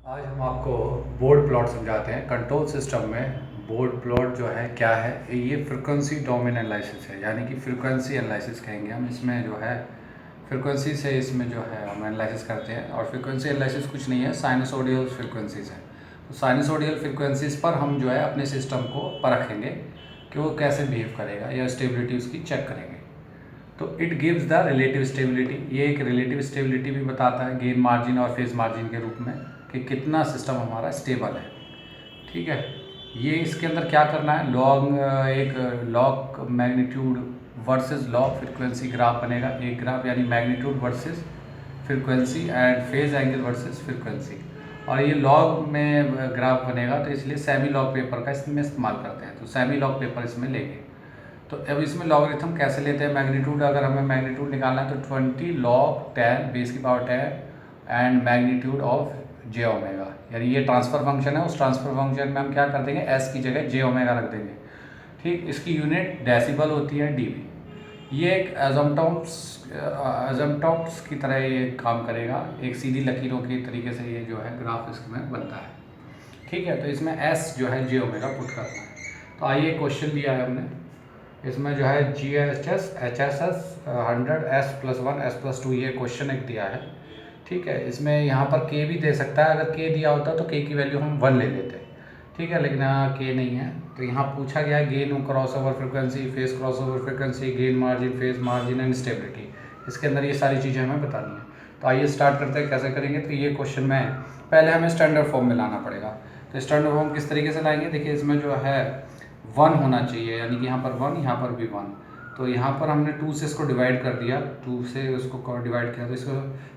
आज हम आपको बोर्ड प्लॉट समझाते हैं। कंट्रोल सिस्टम में बोर्ड प्लॉट जो है क्या है, ये फ्रीक्वेंसी डोमेन एनालिसिस है, यानी कि फ्रीक्वेंसी एनालिसिस कहेंगे हम। इसमें जो है फ्रीक्वेंसी से इसमें जो है हम एनालिसिस करते हैं। और फ्रीक्वेंसी एनालिसिस कुछ नहीं है, साइनसोडियल फ्रीक्वेंसीज है। तो साइनसोडियल फ्रीक्वेंसीज पर हम जो है अपने सिस्टम को परखेंगे कि वो कैसे बिहेव करेगा या स्टेबिलिटी उसकी चेक करेंगे। तो it gives the relative stability, ये एक रिलेटिव स्टेबिलिटी भी बताता है गेन मार्जिन और फेज मार्जिन के रूप में कि कितना सिस्टम हमारा स्टेबल है। ठीक है, ये इसके अंदर क्या करना है, एक log magnitude versus log frequency graph बनेगा। एक ग्राफ यानी magnitude versus frequency and phase angle versus frequency. और ये लॉग में ग्राफ बनेगा, तो इसलिए सेमी लॉग पेपर का इसमें इस्तेमाल करते हैं। तो सेमी लॉग पेपर इसमें लेंगे। तो अब इसमें लॉगरिथम कैसे लेते हैं, मैग्नीट्यूड अगर हमें मैग्नीट्यूड निकालना है तो 20 log 10 बेस की power 10 and magnitude of J omega, यानी ये ट्रांसफ़र फंक्शन है। उस ट्रांसफ़र फंक्शन में हम क्या कर देंगे, एस की जगह जे ओमेगा रख देंगे। ठीक, इसकी यूनिट डेसिबल होती है डीबी। ये एक एजम्पटॉप्स की तरह ये काम करेगा, एक सीधी लकीरों की तरीके से ये जो है ग्राफ इसमें बनता है। ठीक है, तो इसमें एस जो है जे ओमेगा पुट करना है। तो आइए क्वेश्चन दिया है हमने, इसमें जो है GHS HSS 100 S+1 S+2 ये क्वेश्चन एक दिया है। ठीक है, इसमें यहाँ पर K भी दे सकता है। अगर K दिया होता तो K की वैल्यू हम 1 ले लेते। ठीक है, लेकिन यहाँ K नहीं है। तो यहाँ पूछा गया है gain cross over frequency, face cross over frequency, gain margin, face margin and stability. इसके अंदर ये सारी चीज़ें हमें बतानी है। तो आइए स्टार्ट करते हैं कैसे करेंगे। तो ये क्वेश्चन में पहले हमें स्टैंडर्ड फॉर्म में लाना पड़ेगा। तो स्टैंडर्ड फॉर्म किस तरीके से लाएंगे, देखिए इसमें जो है 1 होना चाहिए, यानी कि यहाँ पर 1, यहाँ पर भी 1। तो यहाँ पर हमने 2 से इसको डिवाइड कर दिया, 2 से उसको डिवाइड किया, तो इसको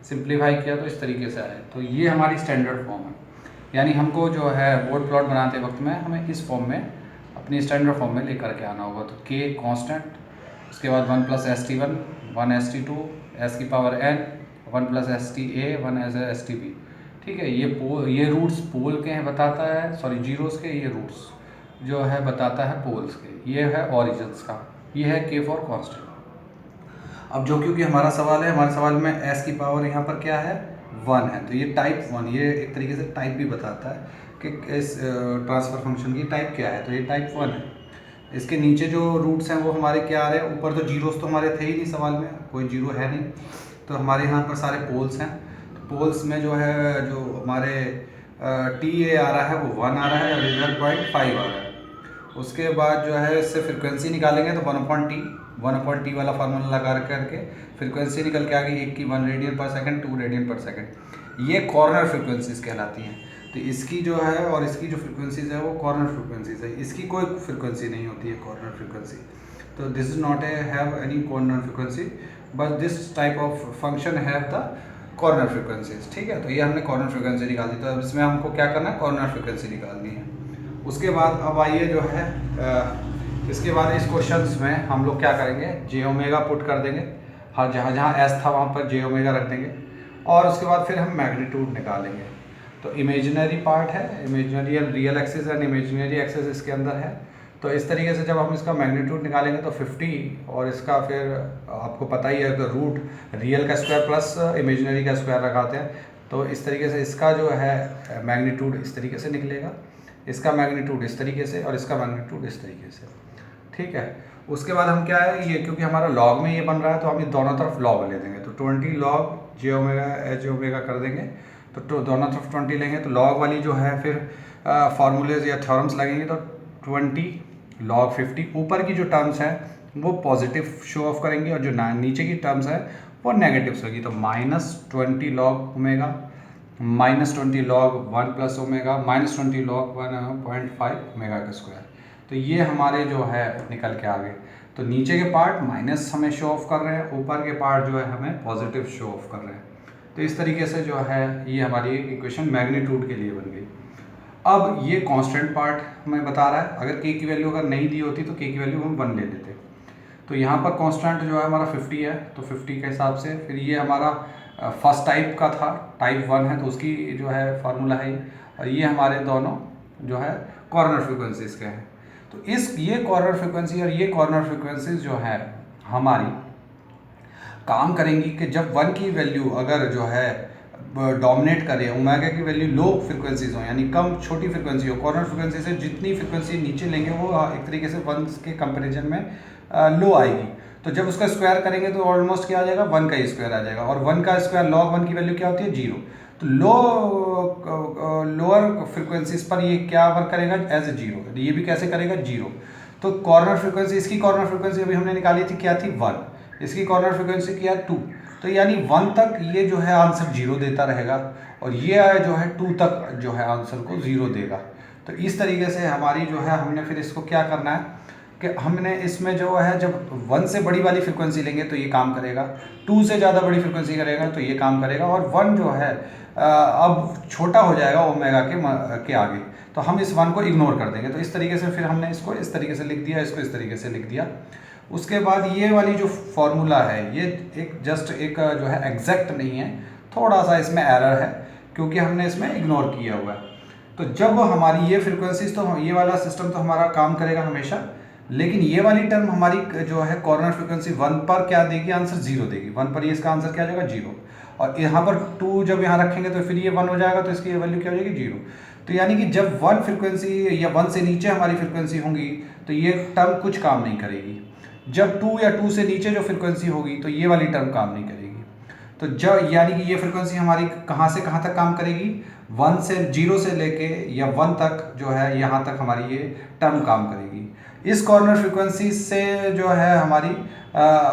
सिंप्लीफाई किया तो इस तरीके से आए। तो ये हमारी स्टैंडर्ड फॉर्म है। यानी हमको जो है बोर्ड प्लॉट बनाते वक्त में हमें इस फॉर्म में अपनी स्टैंडर्ड फॉर्म में लेकर के आना होगा। तो K कांस्टेंट, उसके बाद 1 + ST1 1 ST2 S की पावर n 1 + STA 1 STB। ठीक है, ये रूट्स पोल के हैं बताता है, सॉरी जीरोस के, ये रूट्स जो है बताता है पोल्स के। ये है ऑरिजिन्स का, ये है K फॉर कांस्टेंट। अब जो क्योंकि हमारा सवाल है, हमारे सवाल में S की पावर यहाँ पर क्या है, 1 है। तो ये टाइप 1, ये एक तरीके से टाइप भी बताता है कि इस ट्रांसफ़र फंक्शन की टाइप क्या है। तो ये टाइप 1 है। इसके नीचे जो रूट्स हैं वो हमारे क्या आ रहे हैं, ऊपर तो जीरोस तो हमारे थे ही नहीं, सवाल में कोई जीरो है नहीं। तो हमारे यहाँ पर सारे पोल्स हैं। तो पोल्स में जो है, जो हमारे TA आ रहा है वो 1 आ रहा है और इधर 0.5 आ रहा है। उसके बाद जो है इससे फ्रिक्वेंसी निकालेंगे तो 1/T वाला फार्मूला लगा करके फ्रिक्वेंसी निकल के आ गई 1 की 1 रेडियन पर सेकंड, 2 रेडियन पर सेकंड। ये कॉर्नर फ्रिक्वेंसीज कहलाती हैं। तो इसकी जो है और इसकी जो फ्रिक्वेंसीज है वो कॉर्नर फ्रिक्वेंसीज है। इसकी कोई फ्रिक्वेंसी नहीं होती है कॉर्नर फ्रिक्वेंसी। तो this is not have any corner frequency, but this type of function have the corner frequencies. ठीक है, तो ये हमने कॉर्नर फ्रिक्वेंसी निकाल दी। तो अब इसमें हमको क्या करना है, कॉर्नर फ्रिक्वेंसी निकालनी है। उसके बाद अब आइए जो है इसके बाद इस क्वेश्चंस में हम लोग क्या करेंगे, जे ओमेगा पुट कर देंगे। हाँ, जहाँ जहाँ एस था वहाँ पर जे ओमेगा रख देंगे। और उसके बाद फिर हम मैग्नीट्यूड निकालेंगे। तो इमेजिनरी पार्ट है, imaginary and real axis and imaginary axis इसके अंदर है। तो इस तरीके से जब हम इसका मैग्नीट्यूड निकालेंगे तो 50, और इसका फिर आपको पता ही है कि रूट रियल का स्क्वायर प्लस इमेजिनरी का स्क्वायर लगाते हैं। तो इस तरीके से इसका जो है मैग्नीट्यूड इस तरीके से निकलेगा, इसका मैग्नीट्यूड इस तरीके से और इसका मैग्नीट्यूड इस तरीके से। ठीक है, उसके बाद हम क्या है, ये क्योंकि हमारा लॉग में ये बन रहा है तो हम इस दोनों तरफ लॉग ले देंगे। तो 20 log जे ओमेगा कर देंगे। तो दोनों तरफ 20 लेंगे तो लॉग वाली जो है फिर फार्मूलेज या थ्योरम्स लगेंगे। तो 20 log 50, ऊपर की जो टर्म्स हैं वो पॉजिटिव शो ऑफ करेंगी और जो नीचे की टर्म्स है वो नेगेटिव्स होगी। तो -20 log omega, -20 log 1 + omega, -20 log 1.5 omega का स्क्वायर। तो ये हमारे जो है निकल के आ गए। तो नीचे के पार्ट माइनस हमें शो ऑफ कर रहे हैं, ऊपर के पार्ट जो है हमें पॉजिटिव शो ऑफ कर रहे हैं। तो इस तरीके से जो है ये हमारी इक्वेशन मैग्नीट्यूड के लिए बन गई। अब ये कांस्टेंट पार्ट हमें बता रहा है, अगर K की वैल्यू अगर नहीं दी होती तो K की वैल्यू हम 1 ले लेते। तो यहाँ पर कांस्टेंट जो है हमारा 50 है, तो 50 के हिसाब से फिर ये हमारा फर्स्ट टाइप का था, टाइप 1 है तो उसकी जो है फार्मूला है। और ये हमारे दोनों जो है कॉर्नर फ्रिक्वेंसीज के हैं। तो ये कॉर्नर फ्रिक्वेंसी और ये कॉर्नर फ्रिक्वेंसीज जो है हमारी काम करेंगी कि जब 1 की वैल्यू अगर जो है डोमिनेट करे, ओमेगा की वैल्यू लो फ्रिक्वेंसीज हो, यानी कम छोटी फ्रिक्वेंसी हो, कॉर्नर फ्रिक्वेंसी से जितनी फ्रिक्वेंसी नीचे लेंगे वो एक तरीके से 1 के कंपेरिजन में लो आएगी। तो जब उसका स्क्वायर करेंगे तो ऑलमोस्ट क्या आ जाएगा, 1 का ही स्क्वायर आ जाएगा, और 1 का स्क्वायर लॉग 1 की वैल्यू क्या होती है, 0। तो लोअर फ्रिक्वेंसीज पर ये क्या वर्क करेगा, एज ए 0। ये भी कैसे करेगा, 0। तो कॉर्नर फ्रिक्वेंसी, इसकी कॉर्नर फ्रिक्वेंसी अभी हमने निकाली थी, क्या थी, 1। इसकी कॉर्नर फ्रिक्वेंसी क्या है, 2। तो यानी 1 तक ये जो है आंसर 0 देता रहेगा, और ये जो है 2 तक जो है आंसर को 0 देगा। तो इस तरीके से हमारी जो है, हमने फिर इसको क्या करना है कि हमने इसमें जो है जब 1 से बड़ी वाली फ्रिक्वेंसी लेंगे तो ये काम करेगा, 2 से ज़्यादा बड़ी फ्रिक्वेंसी करेगा तो ये काम करेगा, और 1 जो है अब छोटा हो जाएगा ओमेगा के आगे, तो हम इस 1 को इग्नोर कर देंगे। तो इस तरीके से फिर हमने इसको इस तरीके से लिख दिया, इसको इस तरीके से लिख दिया। उसके बाद ये वाली जो फॉर्मूला है ये एक जस्ट एक जो है एग्जैक्ट नहीं है, थोड़ा सा इसमें एरर है क्योंकि हमने इसमें इग्नोर किया हुआ है। तो जब हमारी ये फ्रिक्वेंसीज, तो ये वाला सिस्टम तो हमारा काम करेगा हमेशा, लेकिन ये वाली टर्म हमारी जो है कॉर्नर फ्रिक्वेंसी 1 पर क्या देगी, आंसर 0 देगी। 1 पर ये इसका आंसर क्या आ जाएगा, 0। और यहाँ पर 2 जब यहाँ रखेंगे तो फिर ये 1 हो जाएगा, तो इसकी वैल्यू क्या हो जाएगी, 0। तो यानी कि जब 1 फ्रिक्वेंसी या 1 से नीचे हमारी फ्रिक्वेंसी होंगी तो ये टर्म कुछ काम नहीं करेगी। जब 2 या 2 से नीचे जो फ्रिक्वेंसी होगी तो ये वाली टर्म काम नहीं करेगी। तो जब यानी कि ये फ्रिक्वेंसी हमारी कहाँ से कहाँ तक काम करेगी, 1 से 0 से लेके या 1 तक जो है यहाँ तक हमारी ये टर्म काम करेगी। इस कॉर्नर फ्रिक्वेंसी से जो है हमारी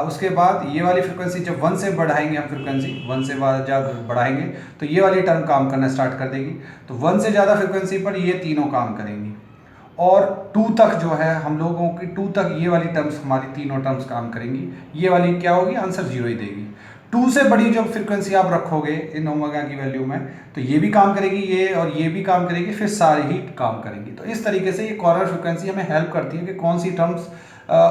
उसके बाद ये वाली फ्रिक्वेंसी जब 1 से बढ़ाएंगे, हम फ्रिक्वेंसी 1 से ज़्यादा बढ़ाएंगे तो ये वाली टर्म काम करना स्टार्ट कर देगी। तो 1 से ज़्यादा फ्रिक्वेंसी पर ये तीनों काम करेंगी, और 2 तक जो है हम लोगों की 2 तक ये वाली टर्म्स, हमारी तीनों टर्म्स काम करेंगी। ये वाली क्या होगी, आंसर 0 ही देगी। 2 से बड़ी जब फ्रिक्वेंसी आप रखोगे इन ओमेगा की वैल्यू में तो ये भी काम करेगी, ये और ये भी काम करेगी, फिर सारे ही काम करेंगी। तो इस तरीके से ये कॉर्नर फ्रिक्वेंसी हमें हेल्प करती है कि कौन सी टर्म्स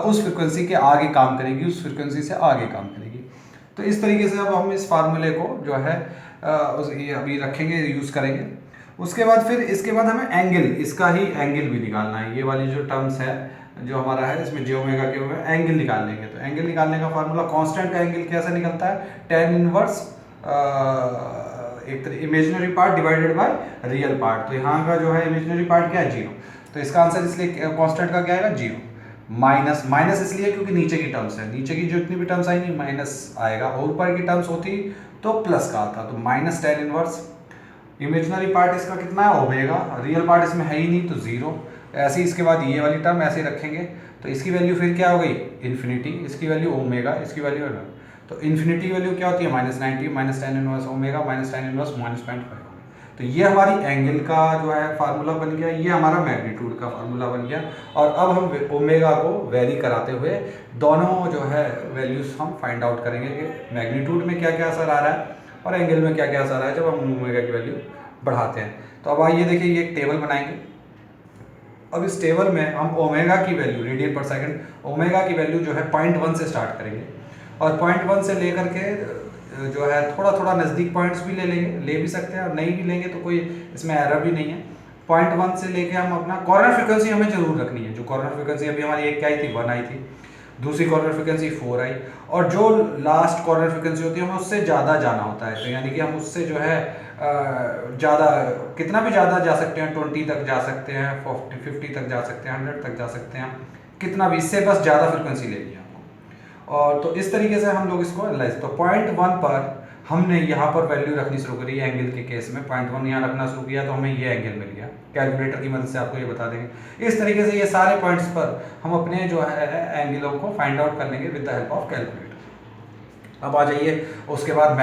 उस फ्रिक्वेंसी के आगे काम करेगी, उस फ्रिक्वेंसी से आगे काम करेगी। तो इस तरीके से अब हम इस फार्मूले को जो है ये अभी रखेंगे, यूज़ करेंगे। उसके बाद फिर इसके बाद हमें एंगल, इसका ही एंगल भी निकालना है। ये वाली जो टर्म्स है जो हमारा है इसमें जे ओमेगा के हुए एंगल निकाल लेंगे। तो एंगल निकालने का फार्मूला, कांस्टेंट का एंगल कैसे निकलता है, tan इनवर्स एक imaginary part divided by real part. तो यहाँ का जो है इमेजिनरी पार्ट क्या है, 0। तो इसका आंसर इसलिए कांस्टेंट का क्या आएगा, 0। माइनस इसलिए क्योंकि नीचे की टर्म्स है, नीचे की जितनी भी टर्म्स आएंगी माइनस आएगा, और ऊपर की टर्म्स होती तो प्लस का आता। तो minus tan inverse, imaginary part इसका कितना है, ओमेगा, रियल पार्ट इसमें है ही नहीं तो 0। ऐसे ही इसके बाद ये वाली टर्म ऐसे रखेंगे तो इसकी वैल्यू फिर क्या हो गई, इन्फिनिटी, इसकी वैल्यू ओमेगा, इसकी वैल्यू, तो इन्फिनिटी की वैल्यू क्या होती है, -90, minus tan inverse omega, minus tan inverse -0.5। तो ये हमारी एंगल का जो है फार्मूला बन गया, ये हमारा मैग्नीट्यूड का फार्मूला बन गया। और अब हम ओमेगा को वेरी कराते हुए दोनों जो है वैल्यूज हम फाइंड आउट करेंगे कि मैग्नीट्यूड में क्या क्या असर आ रहा है और एंगल में क्या क्या असर आ रहा है जब हम ओमेगा की वैल्यू बढ़ाते हैं। तो अब आइए देखिए, ये एक टेबल बनाएंगे। अब इस टेबल में हम ओमेगा की वैल्यू, रेडियन पर सेकंड, ओमेगा की वैल्यू जो है 0.1 से स्टार्ट करेंगे, और 0.1 से लेकर के जो है थोड़ा थोड़ा नज़दीक पॉइंट्स भी ले भी सकते हैं, और नहीं भी लेंगे तो कोई इसमें एरर भी नहीं है। 0.1 से लेके हम अपना कॉर्नर फ्रिक्वेंसी हमें जरूर रखनी है। जो कॉर्नर फ्रिक्वेंसी अभी हमारी एक क्या आई थी, 1 आई थी, दूसरी कॉर्नर फ्रिक्वेंसी 4 आई, और जो लास्ट कॉर्नर फ्रिक्वेंसी होती है हमें उससे ज़्यादा जाना होता है। तो यानी कि हम उससे जो है ज़्यादा, कितना भी ज़्यादा जा सकते हैं, 20 तक जा सकते हैं, 50 तक जा सकते हैं, 100 तक जा सकते हैं, कितना भी, इससे बस ज़्यादा फ्रिक्वेंसी लेनी है आपको। और तो इस तरीके से हम लोग इसको एनालाइज, तो 0.1 पर हमने यहाँ पर वैल्यू रखनी शुरू करी एंगल के केस में, 0.1 यहाँ रखना शुरू किया तो हमें ये एंगल मिल गया। कैलकुलेटर की मदद से आपको ये बता देंगे। इस तरीके से ये सारे पॉइंट्स पर हम अपने जो है एंगलों को फाइंड आउट कर लेंगे with the help of calculator. अब आ जाइए उसके बाद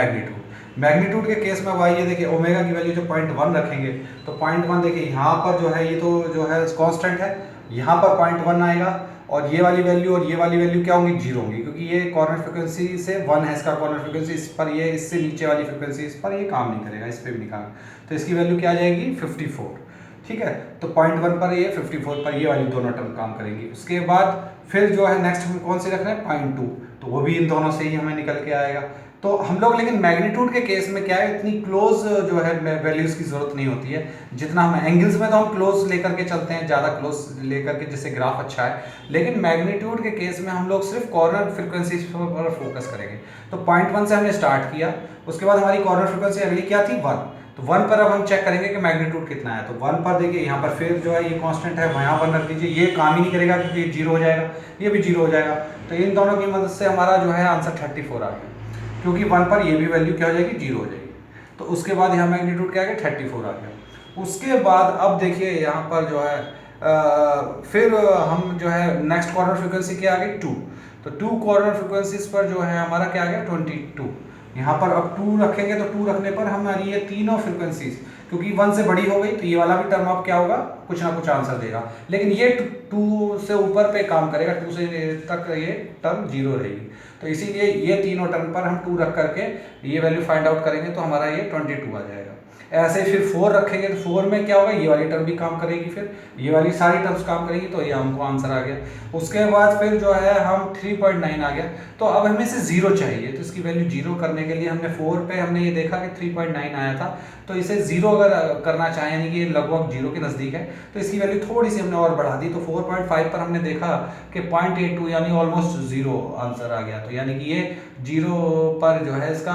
मैग्नीट्यूड के केस में भाई ये देखिए, ओमेगा की वैल्यू जो 0.1 रखेंगे तो 0.1 देखिए यहाँ पर जो है ये तो जो है कांस्टेंट है, यहाँ पर 0.1 आएगा, और ये वाली वैल्यू और ये वाली वैल्यू क्या होंगी, 0 होंगी, क्योंकि ये कॉर्नर फ्रिक्वेंसी से 1 है इसका कॉर्नर फ्रिक्वेंसी, इस पर ये, इससे नीचे वाली फ्रिक्वेंसी इस पर ये काम नहीं करेगा, इस पर भी नहीं काम। तो इसकी वैल्यू क्या आ जाएगी, 54। ठीक है, तो 0.1 पर ये, 54 पर ये वाली दोनों टर्म काम करेंगी। उसके बाद फिर जो है नेक्स्ट हमें कौन सी रखना है, 0.2, तो वो भी इन दोनों से ही हमें निकल के आएगा। तो हम लोग लेकिन मैग्नीट्यूड के केस में क्या है, इतनी क्लोज जो है वैल्यूज़ की ज़रूरत नहीं होती है जितना हम एंगल्स में तो हम क्लोज लेकर के चलते हैं, ज़्यादा क्लोज लेकर के जिससे ग्राफ अच्छा है। लेकिन मैग्नीट्यूड के केस में हम लोग सिर्फ कॉर्नर फ्रिक्वेंसीज पर फोकस करेंगे। तो पॉइंट 1 से हमने स्टार्ट किया, उसके बाद हमारी कॉर्नर फ्रिक्वेंसी अगली क्या थी 1। तो 1 पर अब हम चेक करेंगे कि मैग्नीट्यूड कितना है। तो 1 पर देखिए यहाँ पर फिर जो है ये कांस्टेंट है, यहाँ पर रख दीजिए, ये काम ही नहीं करेगा क्योंकि ये 0 हो जाएगा, ये भी 0 हो जाएगा। तो इन दोनों की मदद से हमारा जो है आंसर 34 आ गया, क्योंकि 1 पर ये भी वैल्यू क्या हो जाएगी 0 हो जाएगी। तो उसके बाद यहाँ मैग्नीट्यूड क्या आ गया 34 आ गया। उसके बाद अब देखिए यहाँ पर जो है फिर हम जो है नेक्स्ट कॉर्नर फ्रिक्वेंसी क्या आ गई 2। तो 2 कॉर्नर फ्रिक्वेंसीज पर जो है हमारा क्या आ गया 22। यहाँ पर अब 2 रखेंगे तो 2 रखने पर हमारी ये तीनों फ्रिक्वेंसीज क्योंकि 1 से बड़ी हो गई तो ये वाला भी टर्म अब क्या होगा कुछ ना कुछ आंसर देगा। लेकिन ये 2 से ऊपर पे काम करेगा, 2 से तक ये टर्म 0 रहेगी। तो इसीलिए ये तीनों टर्म पर हम 2 रख करके ये वैल्यू फाइंड आउट करेंगे तो हमारा ये 22 आ जाएगा। ऐसे फिर 4 रखेंगे तो 4 में क्या होगा, ये वाली टर्म भी काम करेगी, फिर ये वाली सारी टर्म्स काम करेगी, तो ये हमको आंसर आ गया। उसके बाद फिर जो है हम 3.9 आ गया। तो अब हमें से 0 चाहिए, तो इसकी वैल्यू 0 करने के लिए हमने 4 पे हमने ये देखा कि 3.9 आया था, तो इसे 0 अगर करना चाहें यानी कि ये लगभग 0 के नज़दीक है, तो इसकी वैल्यू थोड़ी सी हमने और बढ़ा दी। तो 4.5 पर हमने देखा कि 0.82 यानी ऑलमोस्ट 0 आंसर आ गया। तो यानी कि ये 0 पर जो है इसका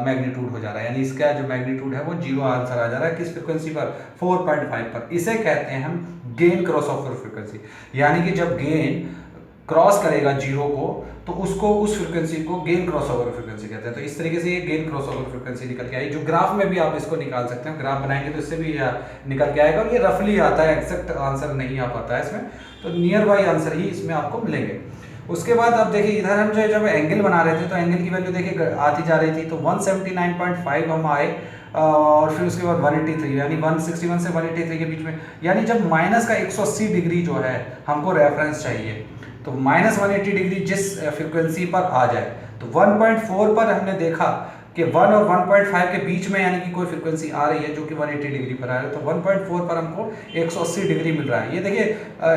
मैग्नीट्यूड हो जा रहा है, यानी इसका जो मैग्नीट्यूड है वो 0 आंसर आ जा रहा है। किस फ्रिक्वेंसी पर 4.5 पर। इसे कहते हैं हम गेन क्रॉस ओवर फ्रिक्वेंसी, यानी कि जब गेन क्रॉस करेगा 0 को तो उसको उस फ्रिक्वेंसी को गेन क्रॉस ओवर फ्रिक्वेंसी कहते हैं। तो इस तरीके से ये गेन क्रॉस ओवर फ्रिक्वेंसी निकल के आई, जो ग्राफ में भी आप इसको निकाल सकते हैं, ग्राफ बनाएंगे तो इससे भी निकल के आएगा। और ये रफली आता है, एक्जैक्ट आंसर नहीं आ पाता है इसमें, तो नियर बाई आंसर ही इसमें आपको मिलेंगे। उसके बाद अब देखिए इधर हम जो जब एंगल बना रहे थे तो एंगल की वैल्यू देखिए आती जा रही थी, तो 179.5 हम आए और फिर उसके बाद 183 यानी 161 से 183 के बीच में, यानी जब माइनस का 180 डिग्री जो है हमको रेफरेंस चाहिए, तो -180 डिग्री जिस फ्रिक्वेंसी पर आ जाए, तो 1.4 पर हमने देखा कि 1 और 1.5 के बीच में यानी कि कोई फ्रिक्वेंसी आ रही है जो कि 180 डिग्री पर आ रहा है, तो 1.4 पर हमको 180 डिग्री मिल रहा है। ये देखिए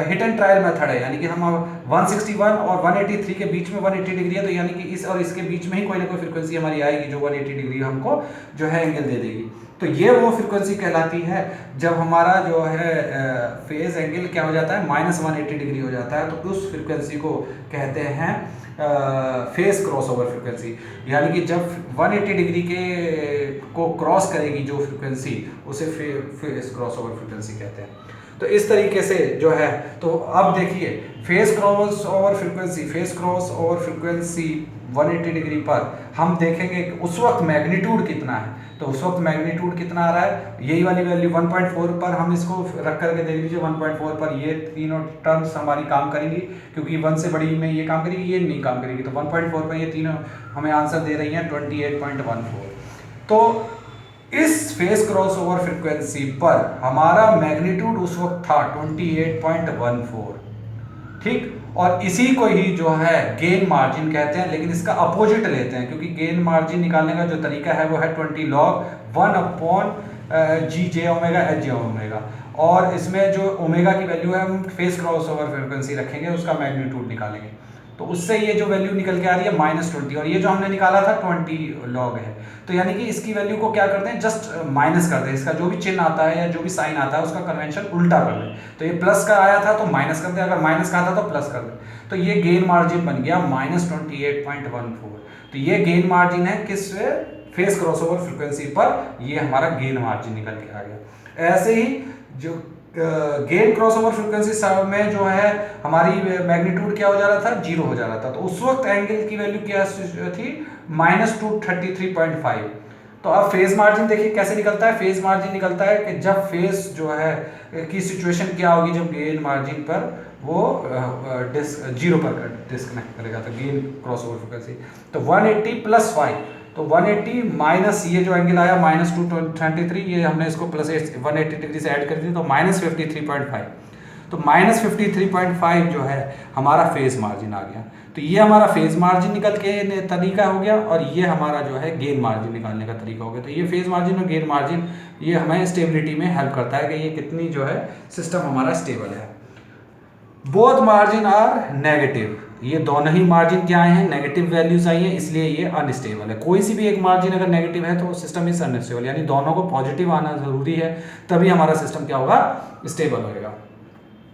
हिट एंड ट्रायल मेथड है, यानी कि हम 161 और 183 के बीच में 180 डिग्री है, तो यानी कि इस और इसके बीच में ही कोई ना कोई फ्रिक्वेंसी हमारी आएगी जो 180 डिग्री हमको जो है एंगल दे देगी। तो ये वो फ्रिक्वेंसी कहलाती है जब हमारा जो है फेज एंगल क्या हो जाता है -180 डिग्री हो जाता है, तो उस फ्रिक्वेंसी को कहते हैं फेज क्रॉस ओवर फ्रिक्वेंसी। यानी कि जब 180 डिग्री के को क्रॉस करेगी जो फ्रिक्वेंसी, उसे फेज क्रॉस ओवर फ्रिक्वेंसी कहते हैं। तो इस तरीके से जो है, तो अब देखिए phase cross over frequency 180 degree पर हम देखेंगे कि उस वक्त मैग्नीट्यूड कितना है। तो उस वक्त मैग्नीट्यूड कितना आ रहा है, यही वाली वैल्यू 1.4 पर हम इसको रख करके देख लीजिए। 1.4 पर ये तीनों टर्म्स हमारी काम करेंगी, क्योंकि 1 से बड़ी में ये काम करेगी, ये नहीं काम करेगी। तो 1.4 पर ये तीनों हमें आंसर दे रही हैं 28.14। तो इस फेज क्रॉस ओवर फ्रिक्वेंसी पर हमारा मैग्नीट्यूड उस वक्त था 28.14, ठीक। और इसी को ही जो है गेन मार्जिन कहते हैं, लेकिन इसका अपोजिट लेते हैं, क्योंकि गेन मार्जिन निकालने का जो तरीका है वो है 20 log 1/GJ⍵H⍵, और इसमें जो ओमेगा की वैल्यू है हम फेज क्रॉस ओवर फ्रिक्वेंसी रखेंगे, उसका मैग्नीट्यूड निकालेंगे। तो उससे ये जो वैल्यू निकल के आ रही है -20, और ये जो हमने निकाला था 20 log है। तो यानी कि इसकी वैल्यू को क्या करते हैं, जस्ट माइनस करते हैं, इसका जो भी चिन्ह आता है या जो भी साइन आता है उसका कन्वेंशन उल्टा कर दें। तो ये प्लस का आया था तो माइनस कर दें, अगर माइनस का आता तो प्लस कर दें। तो ये गेन मार्जिन बन गया -28.14। तो ये गेन मार्जिन है किस फेज क्रॉस ओवर फ्रिक्वेंसी पर, ये हमारा गेन मार्जिन निकल के आ गया। ऐसे ही जो गेन क्रॉस ओवर फ्रिक्वेंसी में जो है हमारी मैग्नीट्यूड क्या हो जा रहा था, 0 हो जा रहा था। तो उस वक्त एंगल की वैल्यू क्या थी, -233.5। तो अब फेज मार्जिन देखिए कैसे निकलता है। फेज मार्जिन निकलता है कि जब फेज जो है की सिचुएशन क्या होगी, जब गेन मार्जिन पर वो 0 पर डिस्कनेक्ट करेगा, तो गेन क्रॉस ओवर फ्रिक्वेंसी। तो 180 + 5, तो 180 माइनस ये जो एंगल आया -233, ये हमने इसको प्लस 180 डिग्री से ऐड कर दी, तो -53.5। तो -53.5 जो है हमारा फेज मार्जिन आ गया। तो ये हमारा फेज मार्जिन निकल के तरीका हो गया, और ये हमारा जो है गेन मार्जिन निकालने का तरीका हो गया। तो ये फेज मार्जिन और गेन मार्जिन ये हमें स्टेबिलिटी में हेल्प करता है कि ये कितनी जो है सिस्टम हमारा स्टेबल है। बोथ मार्जिन आर नेगेटिव, ये दोनों ही मार्जिन क्या आए हैं, नेगेटिव वैल्यूज आई हैं, इसलिए ये अनस्टेबल है। कोई सी भी एक मार्जिन अगर नेगेटिव है तो सिस्टम इज अनस्टेबल, यानी दोनों को पॉजिटिव आना जरूरी है, तभी हमारा सिस्टम क्या होगा, स्टेबल होएगा।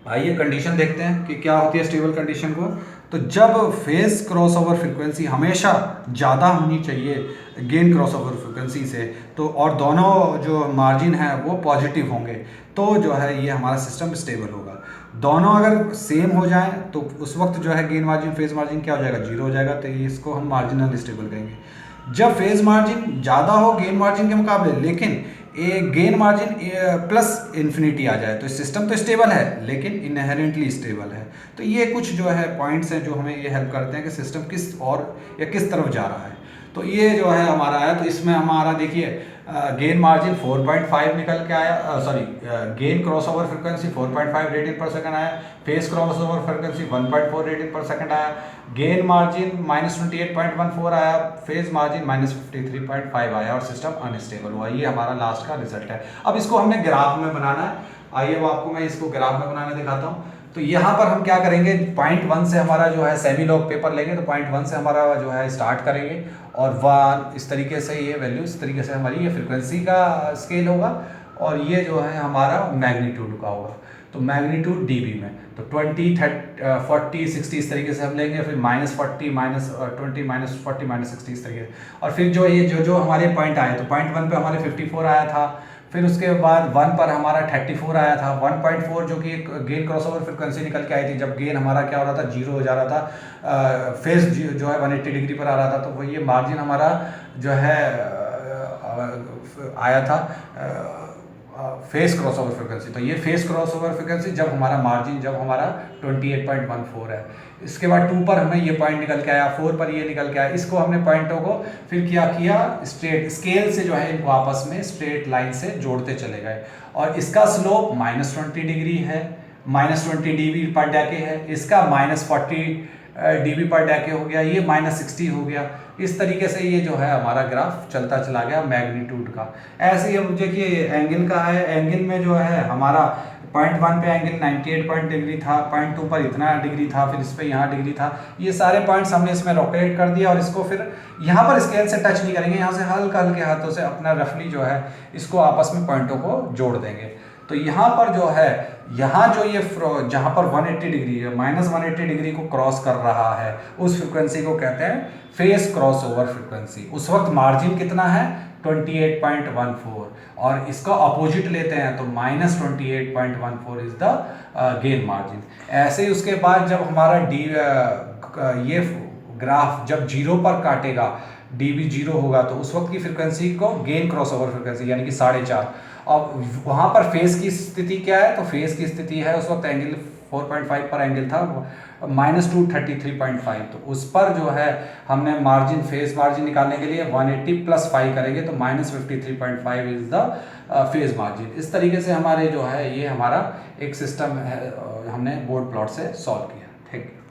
आइए कंडीशन देखते हैं कि क्या होती है स्टेबल कंडीशन को। तो जब फेज क्रॉसओवर फ्रीक्वेंसी हमेशा ज़्यादा होनी चाहिए गेन क्रॉसओवर फ्रीक्वेंसी से, तो और दोनों जो मार्जिन है वो पॉजिटिव होंगे, तो जो है ये हमारा सिस्टम स्टेबल होगा। दोनों अगर सेम हो जाएं तो उस वक्त जो है गेन मार्जिन फेज मार्जिन क्या हो जाएगा, जीरो हो जाएगा, तो इसको हम मार्जिनल स्टेबल कहेंगे। जब फेज मार्जिन ज़्यादा हो गेन मार्जिन के मुकाबले, लेकिन गेन मार्जिन प्लस इन्फिनिटी आ जाए, तो सिस्टम तो स्टेबल है लेकिन इनहेरेंटली स्टेबल है। तो ये कुछ जो है पॉइंट्स हैं जो हमें ये हेल्प करते हैं कि सिस्टम किस और या किस तरफ जा रहा है। तो ये जो है हमारा है, तो इसमें हमारा देखिए गेन मार्जिन 4.5 निकल के आया, sorry gain cross over frequency 4.5 radian पर सेकंड आया, face cross over frequency 1.4 radian पर सेकंड आया, गेन मार्जिन -28.14 आया, फेज मार्जिन -53.5 आया और सिस्टम अनस्टेबल हुआ। ये हमारा लास्ट का रिजल्ट है। अब इसको हमने ग्राफ में बनाना है, आइए वो आपको मैं इसको ग्राफ में बनाने दिखाता हूँ। तो यहाँ पर हम क्या करेंगे, पॉइंट 1 से हमारा जो है सेमी लॉग पेपर लेंगे, तो पॉइंट 1 से हमारा जो है स्टार्ट करेंगे और 1 इस तरीके से ये वैल्यू, इस तरीके से हमारी ये फ्रिक्वेंसी का स्केल होगा और ये जो है हमारा मैग्नीट्यूड का होगा। तो मैग्नीट्यूड डीबी में, तो 20, 30, 40, 60 इस तरीके से हम लेंगे, फिर -40, -20, -40, -60 इस तरीके से। और फिर जो ये जो हमारे पॉइंट आए, तो पॉइंट 1 पे हमारे 54 आया था, फिर उसके बाद 1 पर हमारा 34 आया था, 1.4 जो कि एक गेन क्रॉसओवर फ्रिक्वेंसी निकल के आई थी, जब गेन हमारा क्या हो रहा था, जीरो हो जा रहा था, फेस जो है 180 डिग्री पर आ रहा था, तो वो ये मार्जिन हमारा जो है आया था फेस क्रॉसओवर फ्रिक्वेंसी। तो ये फेस क्रॉसओवर फ्रिक्वेंसी जब हमारा मार्जिन जब हमारा 28.14 है। इसके बाद 2 पर हमें ये पॉइंट निकल के आया, 4 पर ये निकल के आया, इसको हमने पॉइंटों को फिर क्या किया, स्ट्रेट स्केल से जो है इनको आपस में स्ट्रेट लाइन से जोड़ते चले गए और इसका स्लोप -20 डिग्री है, -20 dB पर डेके है, इसका -40 dB पर डेके हो गया, ये -60 हो गया। इस तरीके से ये जो है हमारा ग्राफ चलता चला गया मैग्नीट्यूड का। ऐसे ही हम देखिए एंगल का है, एंगल में जो है हमारा पॉइंट 1 पे एंगल 98 डिग्री था, पॉइंट 2 पर इतना डिग्री था, फिर इस पे यहाँ डिग्री था। ये सारे पॉइंट्स हमने इसमें रोटेट कर दिया और इसको फिर यहाँ पर स्केल से टच नहीं करेंगे, यहाँ से हल्का हल्के हाथों से अपना रफली जो है इसको आपस में पॉइंटों को जोड़ देंगे। तो यहाँ पर जो है, यहाँ जो ये जहाँ पर 180 डिग्री है, -180 डिग्री को क्रॉस कर रहा है, उस फ्रिक्वेंसी को कहते हैं फेस क्रॉस ओवर फ्रिक्वेंसी। उस वक्त मार्जिन कितना है, 28.14, और इसका अपोजिट लेते हैं तो -28.14 इज द गेन मार्जिन। ऐसे ही उसके बाद जब हमारा ये ग्राफ जब जीरो पर काटेगा, dB जीरो होगा, तो उस वक्त की फ्रिक्वेंसी को गेन क्रॉसओवर फ्रिक्वेंसी यानी कि 4.5। अब वहाँ पर फेस की स्थिति क्या है, तो फेस की स्थिति है उस वक्त एंगल 4.5 पर एंगल था -233.5, तो उस पर जो है हमने मार्जिन फेस मार्जिन निकालने के लिए 180 + 5 करेंगे तो -53.5 इज द फेज मार्जिन। इस तरीके से हमारे जो है ये हमारा एक सिस्टम है, हमने बोर्ड प्लॉट से सॉल्व किया। Thank you.